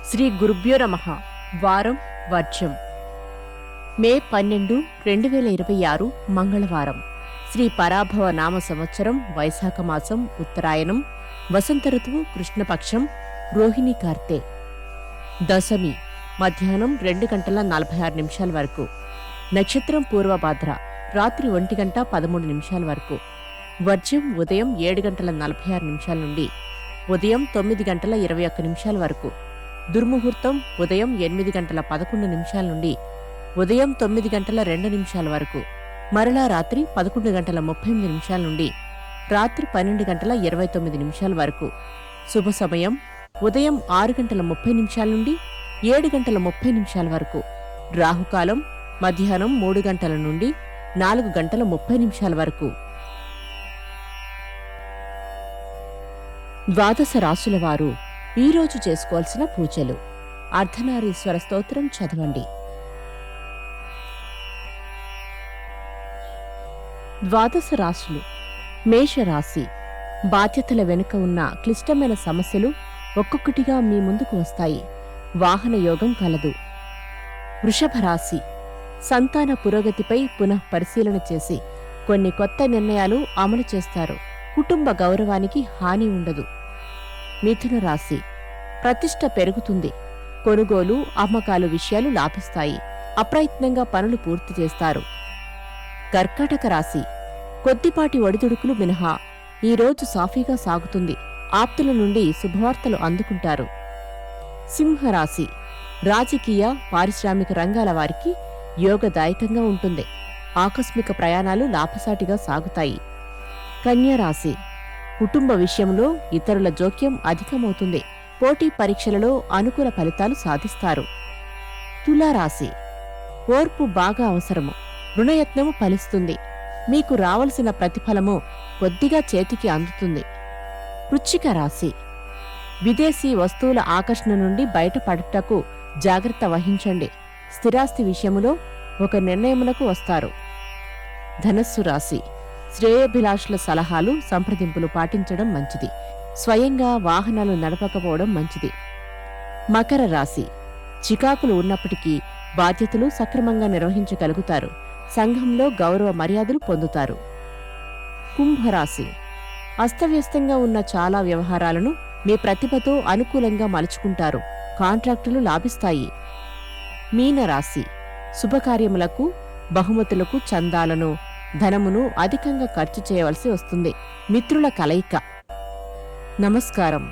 శ్రీ గురుభ్యో నమః. వారం వర్జం. మే 12, 2026 మంగళవారం. శ్రీ పరాభవ నామ సంవత్సరం వైశాఖ మాసం ఉత్తరాయణం వసంత ఋతువు కృష్ణపక్షం రోహిణీ కార్తె. దశమి మధ్యాహ్నం 2:46 వరకు. నక్షత్రం పూర్వభాద్ర రాత్రి 1:13 వరకు. వర్జం ఉదయం 7:46 నుండి ఉదయం 9:21 వరకు. దుర్ముహూర్తం ఉదయం 8:11 నుండి ఉదయం 9:02 వరకు. మరలా రాత్రి 11:38 నుండి రాత్రి 12:29 వరకు. శుభ సమయం ఉదయం 6:30 నుండి 7:30 వరకు. రాహుకాలం మధ్యాహ్నం 3 గంటల నుండి 4:30 వరకు. ద్వాదశ రాశుల వారు ఈరోజు చేసుకోవాల్సిన పూజలు. అర్ధనారీశ్వర స్తోత్రం చదవండి. ద్వాదశ రాశులు. మేషరాశి. బాధ్యతల వెనుక ఉన్న క్లిష్టమైన సమస్యలు ఒక్కొక్కటిగా మీ ముందుకు వస్తాయి. వాహన యోగం కలదు. వృషభ రాశి. సంతాన పురోగతిపై పునః పరిశీలన చేసి కొన్ని కొత్త నిర్ణయాలు అమలు చేస్తారు. కుటుంబ గౌరవానికి హాని ఉండదు. మిథున రాశి. ప్రతిష్ట పెరుగుతుంది. కొనుగోలు అమ్మకాలు విషయాలు లాభిస్తాయి. అప్రయత్నంగా పనులు పూర్తి చేస్తారు. కర్కాటక రాశి. కొద్దిపాటి ఒడిదుడుకులు మినహా ఈరోజు సాఫీగా సాగుతుంది. ఆప్తుల నుండి శుభవార్తలు అందుకుంటారు. సింహరాశి. రాజకీయ పారిశ్రామిక రంగాల వారికి యోగదాయకంగా ఉంటుంది. ఆకస్మిక ప్రయాణాలు లాభసాటిగా సాగుతాయి. కన్యరాశి. కుటుంబ విషయంలో ఇతరుల జోక్యం అధికమవుతుంది. పోటీ పరీక్షలలో అనుకూల ఫలితాలు సాధిస్తారు. తులారాశి. ఓర్పు బాగా అవసరము. రుణయత్నము ఫలిస్తుంది. మీకు రావలసిన ప్రతిఫలము కొద్దిగా చేతికి అందుతుంది. వృశ్చిక రాశి. విదేశీ వస్తువుల ఆకర్షణ నుండి బయటపడటకు జాగ్రత్త వహించండి. స్థిరాస్తి విషయములో ఒక నిర్ణయమునకు వస్తారు. ధనస్సు రాశి. శ్రేయోభిలాషుల సలహాలు సంప్రదింపులు పాటించడం మంచిది. స్వయంగా వాహనాలు నడపకపోవడం మంచిది. మకర రాశి. చికాకులు ఉన్నప్పటికీ బాధ్యతలు సక్రమంగా నిర్వహించగలుగుతారు. సంఘంలో గౌరవ మర్యాదలు పొందుతారు. కుంభరాశి. అస్తవ్యస్తంగా ఉన్న చాలా వ్యవహారాలను మీ ప్రతిభతో అనుకూలంగా మలుచుకుంటారు. కాంట్రాక్టులు లాభిస్తాయి. మీనరాశి. శుభకార్యములకు బహుమతులకు చందాలను ధనమును అధికంగా ఖర్చు చేయవలసి వస్తుంది. మిత్రుల కలయిక. నమస్కారం.